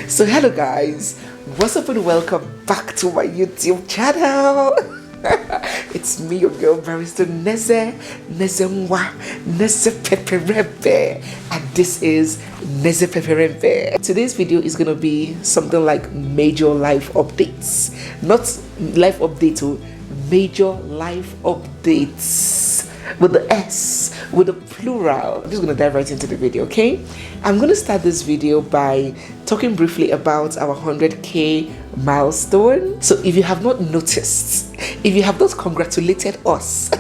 So hello guys, what's up and welcome back to my YouTube channel. It's me, your girl Barrister Neze Peperempe, and this is Neze Peperempe. Today's video is gonna be something like major life updates, not life update to major life updates with the S, with the plural. I'm just gonna dive right into the video, okay? I'm gonna start this video by talking briefly about our 100k milestone. So if you have not noticed, if you have not congratulated us,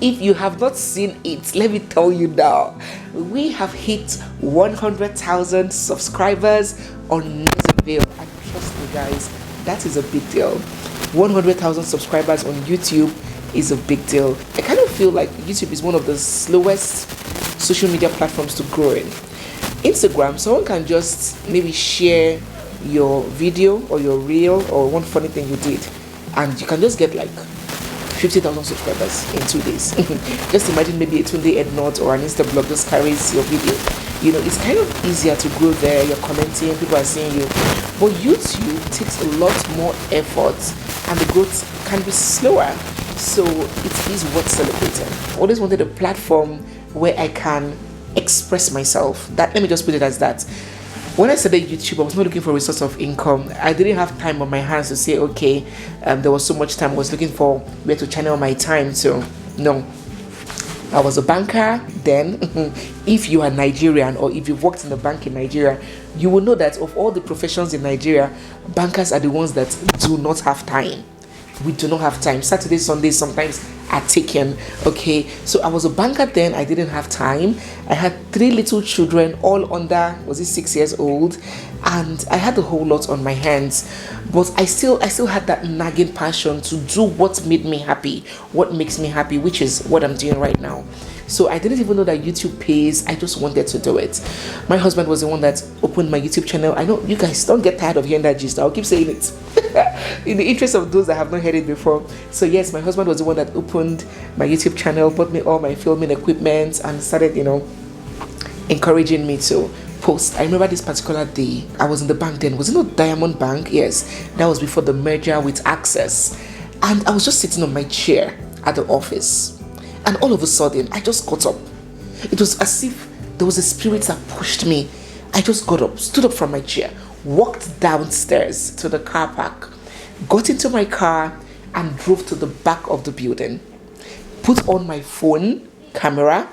if you have not seen it, let me tell you now, we have hit 100,000 subscribers on Nezeville, and trust me guys, that is a big deal. 100,000 subscribers on YouTube is a big deal. I kind of feel like YouTube is one of the slowest social media platforms to grow in. Instagram, someone can just maybe share your video or your reel or one funny thing you did, and you can just get like 50,000 subscribers in 2 days. Just imagine maybe a 2-day ad note or an Insta blog just carries your video. You know, it's kind of easier to grow there. You're commenting, people are seeing you. But YouTube takes a lot more effort and the growth can be slower. So it is worth celebrating. I always wanted a platform where I can express myself. That, let me just put it as that. When I started YouTube, I was not looking for a source of income. I didn't have time on my hands to say, okay, there was so much time. I was looking for where to channel my time. So no, I was a banker then. If you are Nigerian or if you've worked in a bank in Nigeria, you will know that of all the professions in Nigeria, bankers are the ones that do not have time. We do not have time. Saturdays, Sundays sometimes are taken. Okay, so I was a banker then. I didn't have time. I had 3 little children, all under 6 years old, and I had a whole lot on my hands. But I still had that nagging passion to do what made me happy, what makes me happy, which is what I'm doing right now. So I didn't even know that YouTube pays. I just wanted to do it. My husband was the one that opened my YouTube channel. I know you guys don't get tired of hearing that gist. I'll keep saying it in the interest of those that have not heard it before. So yes, my husband was the one that opened my YouTube channel, bought me all my filming equipment, and started, encouraging me to post. I remember this particular day. I was in the bank then. Was it not Diamond Bank? Yes, that was before the merger with Access. And I was just sitting on my chair at the office. And all of a sudden, I just got up. It was as if there was a spirit that pushed me. I just got up, stood up from my chair, walked downstairs to the car park, got into my car, and drove to the back of the building. Put on my phone camera,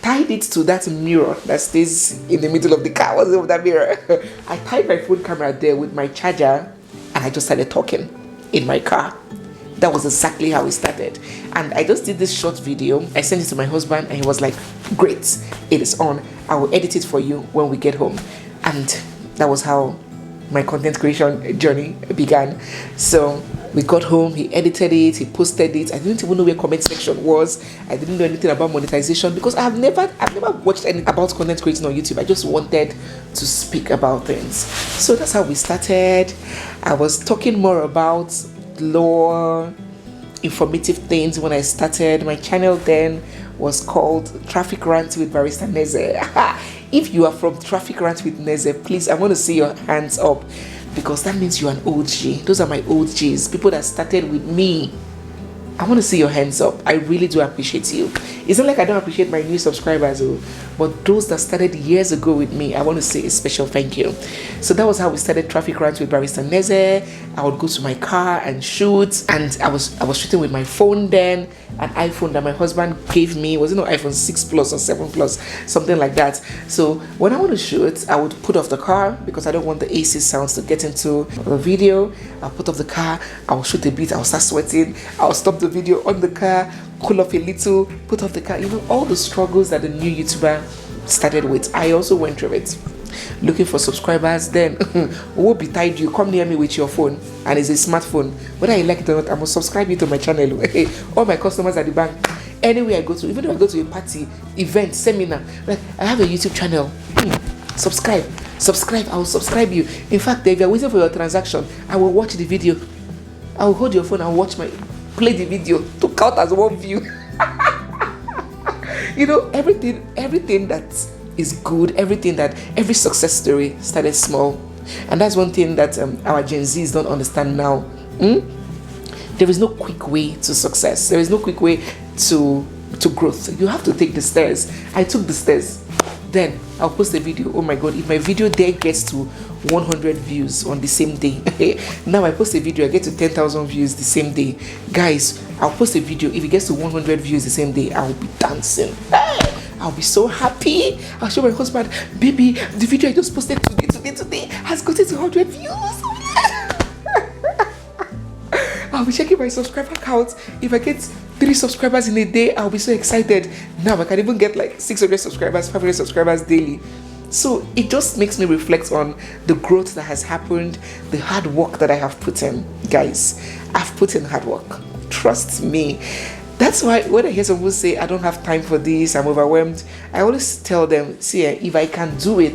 tied it to that mirror that stays in the middle of the car. What's over that mirror? I tied my phone camera there with my charger, and I just started talking in my car. That was exactly how it started. And I just did this short video. I sent it to my husband and he was like, great, it is on. I will edit it for you when we get home. And that was how my content creation journey began. So we got home, he edited it, he posted it. I didn't even know where comment section was. I didn't know anything about monetization because I've never watched anything about content creating on YouTube. I just wanted to speak about things. So that's how we started. I was talking more about law, informative things when I started. My channel then was called Traffic Rant with Barrister Neze. If you are from Traffic Rant with Neze, please, I want to see your hands up because that means you're an OG. Those are my OGs, people that started with me. I want to see your hands up. I really do appreciate you. It's not like I don't appreciate my new subscribers, but those that started years ago with me, I want to say a special thank you. So that was how we started Traffic Rant with Barrister Neze. I would go to my car and shoot, and I was shooting with my phone then, an iPhone that my husband gave me. Was it not iPhone 6 Plus or 7 Plus, something like that. So when I want to shoot, I would put off the car because I don't want the AC sounds to get into the video. I'll put off the car, I'll shoot a bit, I'll start sweating, I'll stop the video on the car, cool off a little, put off the car. All the struggles that the new YouTuber started with, I also went through it. Looking for subscribers then. Who be tied you? Come near me with your phone, and it's a smartphone. Whether you like it or not, I must subscribe you to my channel. All my customers at the bank, anywhere I go to, even if I go to a party, event, seminar, like I have a YouTube channel. Subscribe, I will subscribe you. In fact, if you're waiting for your transaction, I will watch the video. I will hold your phone and play the video to count as one view. everything that is good, every success story started small. And that's one thing that our Gen Zs don't understand now. There is no quick way to success. There is no quick way to growth. You have to take the stairs. I took the stairs. Then I'll post a video. Oh my God, if my video there gets to 100 views on the same day, now I post a video, I get to 10,000 views the same day. Guys, I'll post a video. If it gets to 100 views the same day, I'll be dancing. I'll be so happy. I'll show my husband, baby, the video I just posted today has gotten to 100 views. I'll be checking my subscriber count. If I get 3 subscribers in a day, I'll be so excited. Now I can even get like 600 subscribers, 500 subscribers daily. So it just makes me reflect on the growth that has happened, the hard work that I have put in. Guys, I've put in hard work. Trust me. That's why when I hear someone say, I don't have time for this, I'm overwhelmed, I always tell them, see, if I can do it,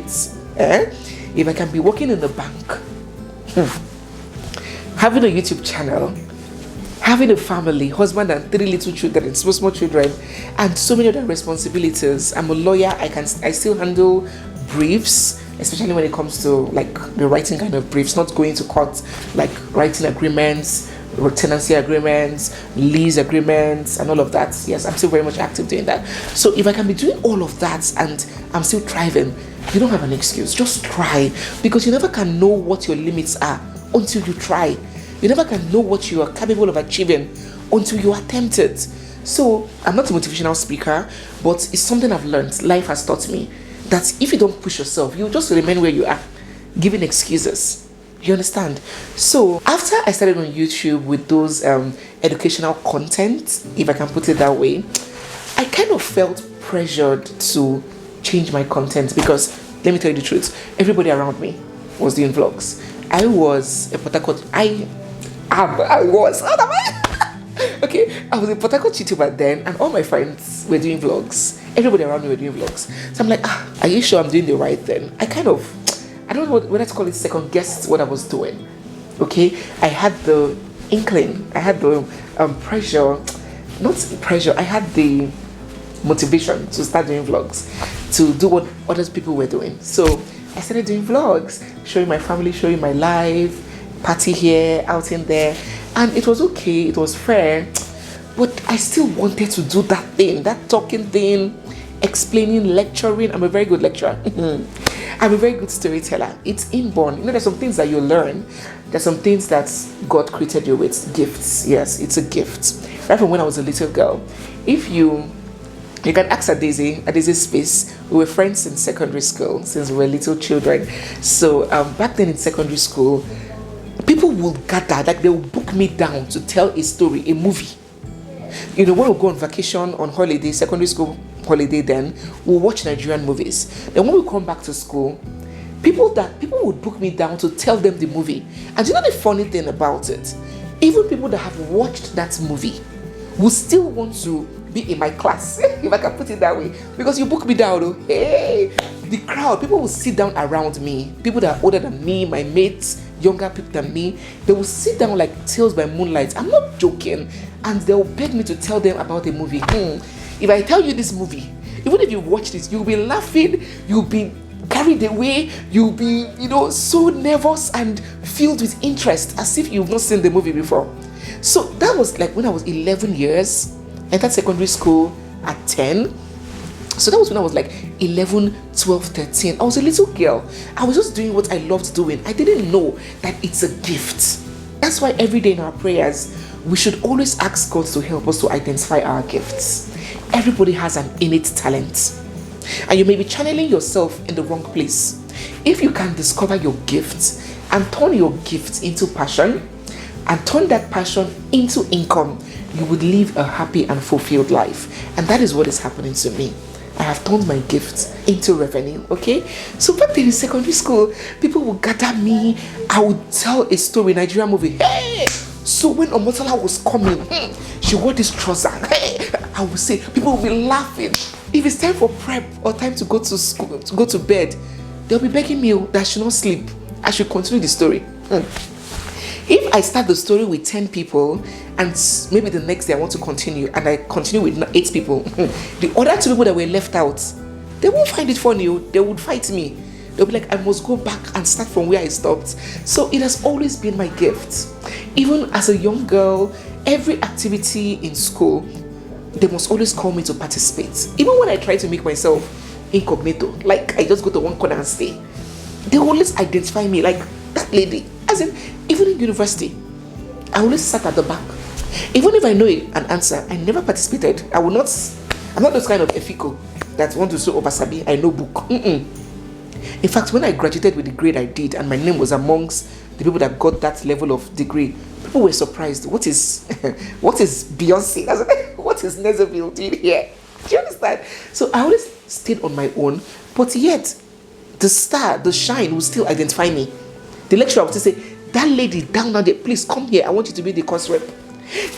if I can be working in the bank, having a YouTube channel, having a family, husband and 3 little children, small children, and so many other responsibilities. I'm a lawyer. I still handle briefs, especially when it comes to like the writing kind of briefs, not going to court, like writing agreements, tenancy agreements, lease agreements, and all of that. Yes, I'm still very much active doing that. So if I can be doing all of that and I'm still thriving, you don't have an excuse. Just try, because you never can know what your limits are until you try. You never can know what you are capable of achieving until you attempt it. So I'm not a motivational speaker, but it's something I've learned. Life has taught me that if you don't push yourself, you just remain where you are, giving excuses. You understand? So after I started on YouTube with those educational content, if I can put it that way, I kind of felt pressured to change my content, because let me tell you the truth, everybody around me was doing vlogs. I was a Port Harcourt. I was a Port Harcourt YouTuber then, and all my friends were doing vlogs. Everybody around me were doing vlogs. So I'm like, are you sure I'm doing the right thing? I don't know whether to call it second guessed what I was doing. Okay, I had the inkling, I had the I had the motivation to start doing vlogs, to do what other people were doing. So I started doing vlogs, showing my family, showing my life, party here, out in there, and it was okay, it was fair, but I still wanted to do that thing, that talking thing, explaining, lecturing. I'm a very good lecturer. I'm a very good storyteller. It's inborn. You know, there's some things that you learn. There's some things that God created you with. Gifts. Yes, it's a gift. Right from when I was a little girl. If you can ask Adesi's space. We were friends in secondary school since we were little children. So back then in secondary school, people would gather, like they would book me down to tell a story, a movie. You know, when we go on vacation, on holiday, secondary school holiday, then we'll watch Nigerian movies. Then when we come back to school, people would book me down to tell them the movie. And you know the funny thing about it? Even people that have watched that movie will still want to be in my class, if I can put it that way, because you book me down. Oh, hey, the crowd, people will sit down around me. People that are older than me, my mates, younger people than me, they will sit down like tales by moonlight. I'm not joking. And they'll beg me to tell them about a movie. If I tell you this movie, even if you watched it, you'll be laughing, you'll be carried away, you'll be, so nervous and filled with interest, as if you've not seen the movie before. So that was like when I was 11 years, entered secondary school at 10. So that was when I was like 11, 12, 13. I was a little girl. I was just doing what I loved doing. I didn't know that it's a gift. That's why every day in our prayers, we should always ask God to help us to identify our gifts. Everybody has an innate talent, and you may be channeling yourself in the wrong place. If you can discover your gifts and turn your gifts into passion, and turn that passion into income, you would live a happy and fulfilled life. And that is what is happening to me. I have turned my gifts into revenue, okay? So back then in secondary school, people would gather me. I would tell a story, Nigerian movie. Hey! So when Omotala was coming, she wore this trouser. Hey! I would say, people will be laughing. If it's time for prep or time to go to school, to go to bed, they'll be begging me that I should not sleep. I should continue the story. If I start the story with 10 people and maybe the next day I want to continue and I continue with 8 people, the other 2 people that were left out, they won't find it funny. They would fight me. they'll be like, I must go back and start from where I stopped. So it has always been my gift. Even as a young girl, every activity in school, they must always call me to participate. Even when I try to make myself incognito, like I just go to one corner and stay, they always identify me like that lady. As in, even in university, I always sat at the back. Even if I know an answer, I never participated. I'm not those kind of efiko that want to show obasabi, I know book. In fact, when I graduated with the grade I did, and my name was amongst the people that got that level of degree, people were surprised. What is Beyonce? I was like, what is Nezeville doing here? Do you understand? So I always stayed on my own, but yet the star, the shine will still identify me. The lecturer would say, that lady down there, please come here. I want you to be the course rep.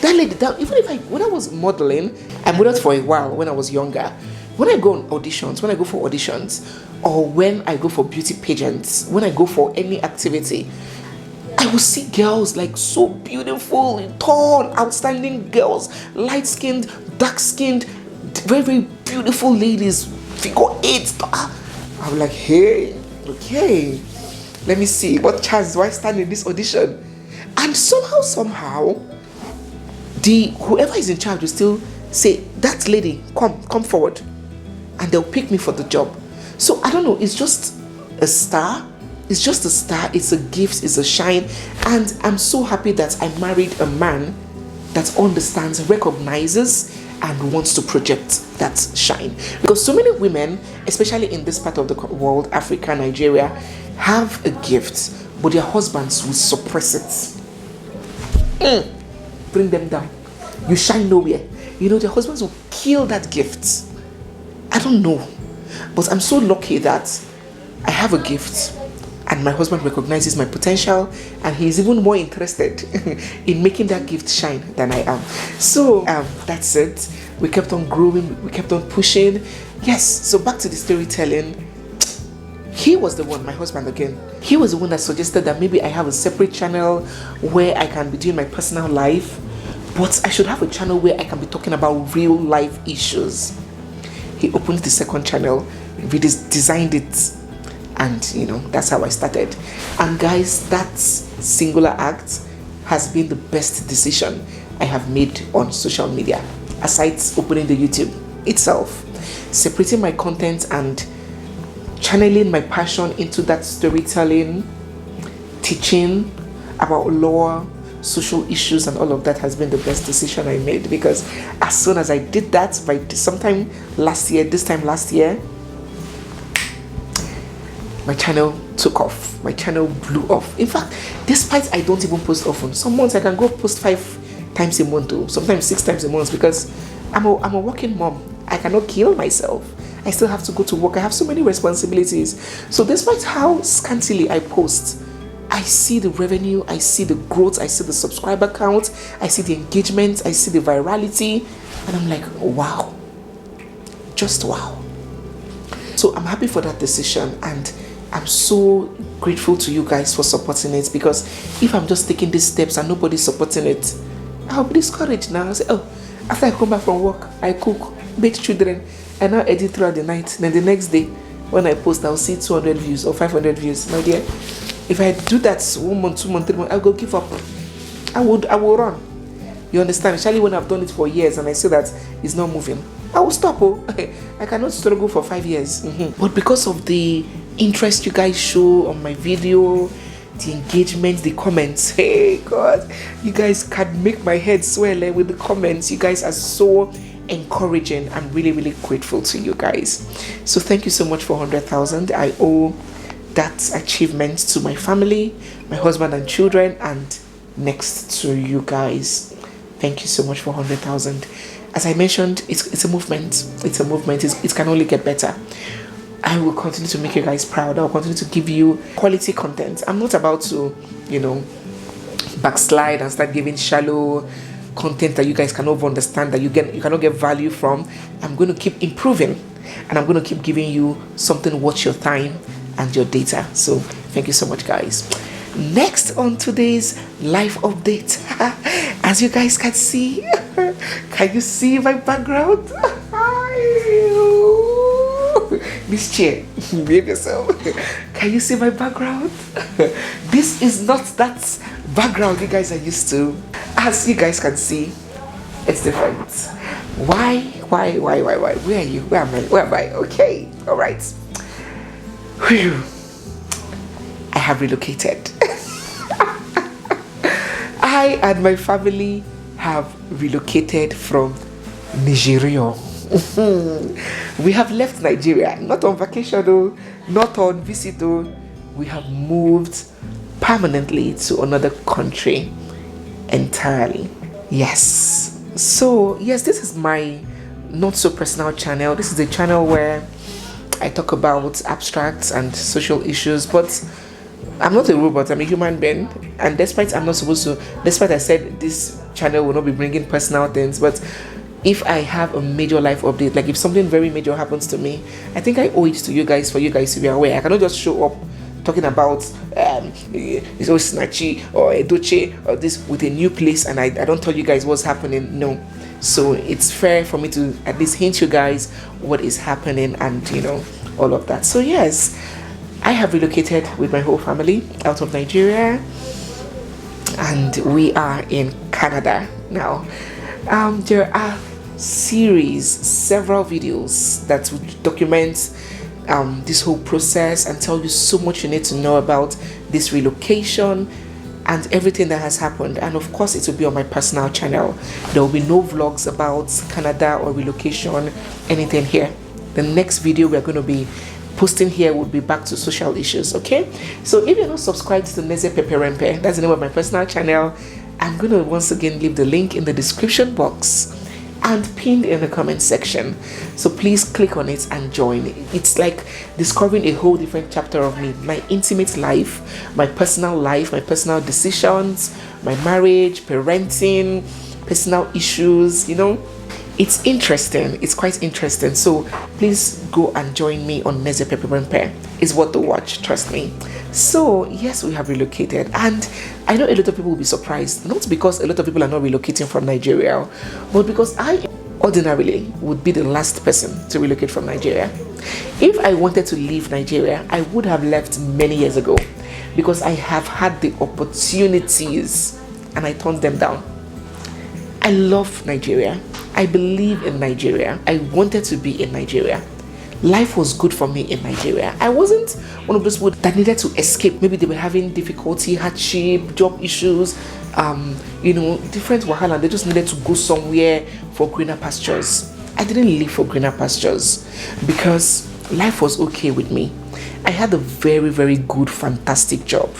That lady down, even if when I was modeling, I modeled for a while when I was younger. When I go on auditions, when I go for auditions, or when I go for beauty pageants, when I go for any activity, I will see girls like so beautiful, tall, outstanding girls, light-skinned, dark-skinned, very, very beautiful ladies, figure 8. I'm like, hey, okay, let me see, what chance do I stand in this audition? And somehow, whoever is in charge will still say, that lady, come forward. And they'll pick me for the job. So I don't know, it's just a star. It's just a star. It's a gift. It's a shine. And I'm so happy that I married a man that understands, recognizes, and wants to project that shine. Because so many women, especially in this part of the world, Africa, Nigeria, have a gift, but their husbands will suppress it. Bring them down. You shine nowhere. You know, their husbands will kill that gift. I don't know, but I'm so lucky that I have a gift and my husband recognizes my potential, and he's even more interested in making that gift shine than I am. So that's it. We kept on growing, we kept on pushing. Yes, so back to the storytelling. He was the one, my husband again, he was the one that suggested that maybe I have a separate channel where I can be doing my personal life, but I should have a channel where I can be talking about real life issues. He opened the second channel, we designed it, and you know, that's how I started. And guys, that singular act has been the best decision I have made on social media, aside opening the YouTube itself. Separating my content and channeling my passion into that storytelling, teaching about law, social issues, and all of that has been the best decision I made, because as soon as I did that, by sometime last year, my channel took off. My channel blew off. In fact, despite I don't even post often, some months I can go post 5 times a month, or sometimes 6 times a month, because I'm a working mom. I cannot kill myself. I still have to go to work. I have so many responsibilities. So despite how scantily I post, I see the revenue, I see the growth, I see the subscriber count, I see the engagement, I see the virality, and I'm like, wow, just wow. So I'm happy for that decision, and I'm so grateful to you guys for supporting it, because if I'm just taking these steps and nobody's supporting it, I'll be discouraged now. I'll say, oh, after I come back from work, I cook, bathe children, and now edit throughout the night. Then the next day, when I post, I'll see 200 views or 500 views. My dear, if I do that 1 month, 2 months, 3 months, I'll go give up. I will run. You understand? Especially when I've done it for years and I see that it's not moving, I will stop. I cannot struggle for 5 years. But because of the interest you guys show on my video, the engagement, the comments, hey God, you guys can make my head swell with the comments. You guys are so encouraging. I'm really, really grateful to you guys. So thank you so much for 100,000. I owe that achievement to my family, my husband and children, and next to you guys. Thank you so much for 100,000. As I mentioned, it's a movement. It's a movement. It can only get better. I will continue to make you guys proud. I will continue to give you quality content. I'm not about to, backslide and start giving shallow content that you guys cannot understand, that you cannot get value from. I'm going to keep improving, and I'm going to keep giving you something worth your time and your data. So thank you so much, guys. Next on today's life update, as you guys can see, can you see my background? This chair, behave yourself. Can you see my background? This is not that background you guys are used to. As you guys can see, it's different. Why? Where are you? Where am I? Okay, all right. Whew. I have relocated. I and my family have relocated from Nigeria. We have left Nigeria, not on vacation though, not on visit though. We have moved permanently to another country entirely. Yes. So yes, this is my not so personal channel. This is a channel where I talk about abstracts and social issues, but I'm not a robot, I'm a human being. And despite I said this channel will not be bringing personal things, but if I have a major life update, like if something very major happens to me, I think I owe it to you guys for you guys to be aware. I cannot just show up talking about it's always snatchy or a doche or this with a new place and I don't tell you guys what's happening. No. So it's fair for me to at least hint you guys what is happening and all of that. So yes, I have relocated with my whole family out of Nigeria and we are in Canada now. There are several videos that would document this whole process and tell you so much you need to know about this relocation and everything that has happened. And of course it will be on my personal channel. There will be no vlogs about Canada or relocation, anything here. The next video we're going to be posting here would be back to social issues. Okay, so if you're not subscribed to Neze Peperempe, that's the name of my personal channel, I'm going to once again leave the link in the description box and pinned in the comment section, so please click on it and join. It's like discovering a whole different chapter of me, my intimate life, my personal decisions, my marriage, parenting, personal issues. It's interesting. It's quite interesting. So please go and join me on Neze Peperempe. It's worth the watch, trust me. So yes, we have relocated, and I know a lot of people will be surprised, not because a lot of people are not relocating from Nigeria, but because I ordinarily would be the last person to relocate from Nigeria. If I wanted to leave Nigeria, I would have left many years ago, because I have had the opportunities and I turned them down. I love Nigeria. I believe in Nigeria. I wanted to be in Nigeria. Life was good for me in Nigeria. I wasn't one of those people that needed to escape. Maybe they were having difficulty, hardship, job issues, different wahala. They just needed to go somewhere for greener pastures. I didn't leave for greener pastures because life was okay with me. I had a very, very good, fantastic job.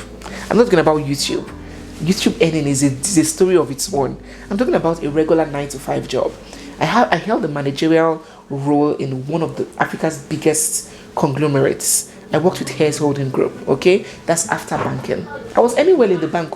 I'm not talking about YouTube. YouTube earning is a story of its own. I'm talking about a regular 9-to-5 job. I held a managerial role in one of Africa's biggest conglomerates. I worked with Hares Holding Group, okay? That's after banking. I was anywhere in the bank.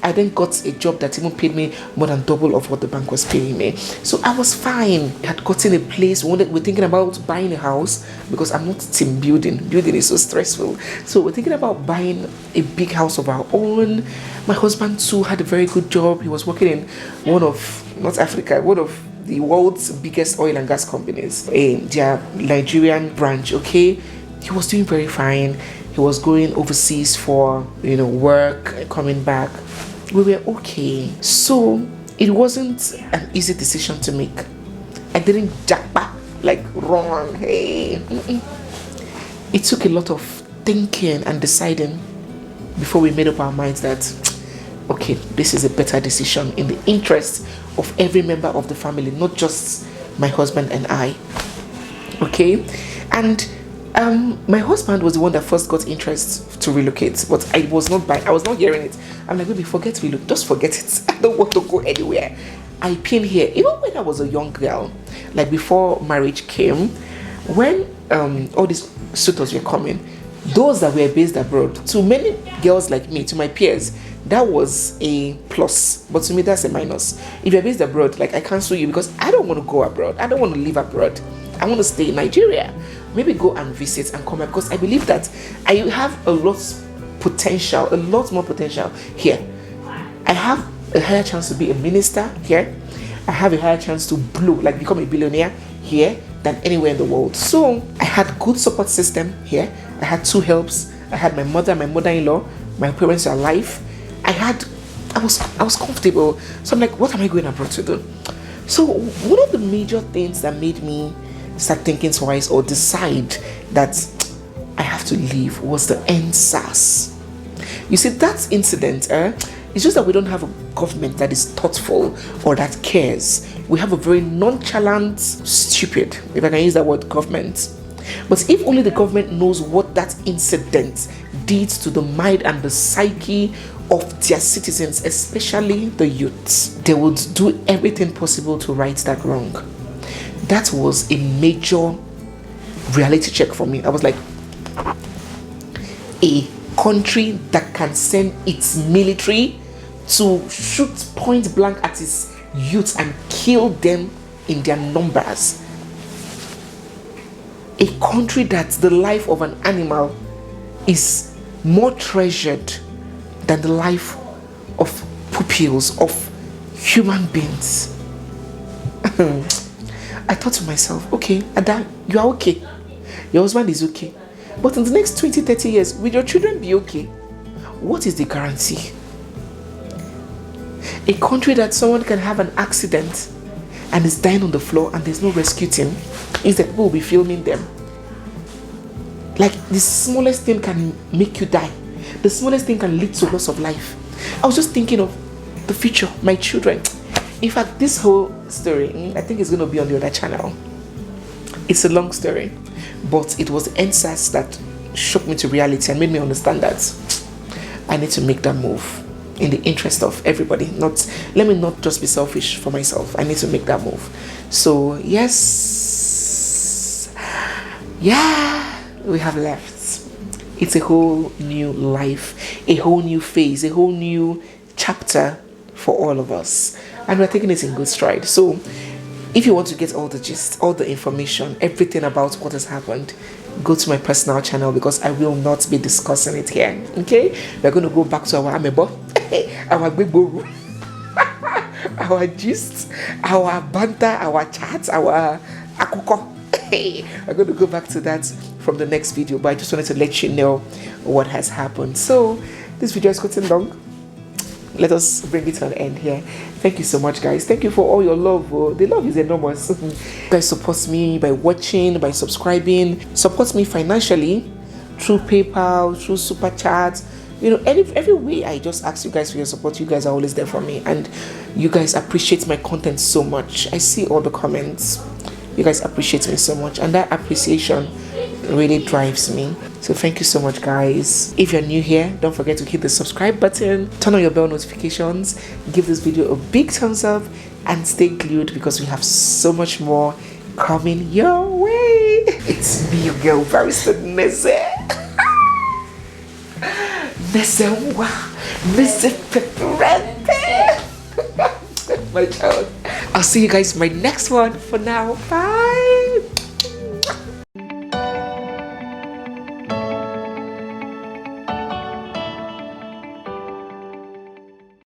I then got a job that even paid me more than double of what the bank was paying me. So I was fine. I had gotten a place. We're thinking about buying a house because I'm not team building. Building is so stressful. So we're thinking about buying a big house of our own. My husband too had a very good job. He was working in one of the world's biggest oil and gas companies, their Nigerian branch, okay? He was doing very fine. He was going overseas for, work, coming back. We were okay. So it wasn't an easy decision to make. I didn't jack back, like run, hey. It took a lot of thinking and deciding before we made up our minds that, okay, this is a better decision in the interest of every member of the family, not just my husband and I. Okay, and my husband was the one that first got interest to relocate, but I was not hearing it. I'm like, baby, just forget it. I don't want to go anywhere. I pin here. Even when I was a young girl, like before marriage came, when all these suitors were coming, those that were based abroad, to many girls like me, to my peers, that was a plus, but to me that's a minus. If you're based abroad, like, I cancel you because I don't want to go abroad. I don't want to live abroad. I want to stay in Nigeria. Maybe go and visit and come back, because I believe that I have a lot more potential here. I have a higher chance to be a minister here. I have a higher chance to become a billionaire here than anywhere in the world. So I had good support system here. I had 2 helps. I had my mother, my mother-in-law. My parents are alive. I was comfortable. So I'm like, what am I going abroad to do? So one of the major things that made me start thinking twice or decide that I have to leave was the NSAS. You see, that incident, it's just that we don't have a government that is thoughtful or that cares. We have a very nonchalant, stupid, if I can use that word, government. But if only the government knows what that incident did to the mind and the psyche of their citizens, especially the youths, they would do everything possible to right that wrong. That was a major reality check for me. I was like, a country that can send its military to shoot point blank at its youth and kill them in their numbers. A country that the life of an animal is more treasured than the life of pupils, of human beings. I thought to myself, okay, Ada, you are okay. Your husband is okay. But in the next 20, 30 years, will your children be okay? What is the guarantee? A country that someone can have an accident and is dying on the floor and there's no rescue team, instead people will be filming them. Like the smallest thing can make you die. The smallest thing can lead to loss of life. I was just thinking of the future, my children. In fact, this whole story, I think it's going to be on the other channel. It's a long story, but it was the NSAS that shook me to reality and made me understand that I need to make that move in the interest of everybody. Let me not just be selfish for myself. I need to make that move. So yes, yeah, we have left. It's a whole new life, a whole new phase, a whole new chapter for all of us, and we're taking it in good stride. So if you want to get all the gist, all the information, everything about what has happened, go to my personal channel, because I will not be discussing it here. Okay, we're going to go back to our amebo, our big our gist, our banter, our chats, our akuko. We're going to go back to that from the next video, but I just wanted to let you know what has happened. So this video is getting long. Let us bring it to an end here. Thank you so much, guys. Thank you for all your love. The love is enormous. You guys support me by watching, by subscribing, support me financially through PayPal, through Super Chat. You know, every way I just ask you guys for your support. You guys are always there for me, and you guys appreciate my content so much. I see all the comments. You guys appreciate me so much, and that appreciation really drives me. So thank you so much, guys. If you're new here, don't forget to hit the subscribe button, turn on your bell notifications, give this video a big thumbs up, and stay glued because we have so much more coming your way. It's me, your girl, Barrister Neze. My child. I'll see you guys in my next one. For now, bye.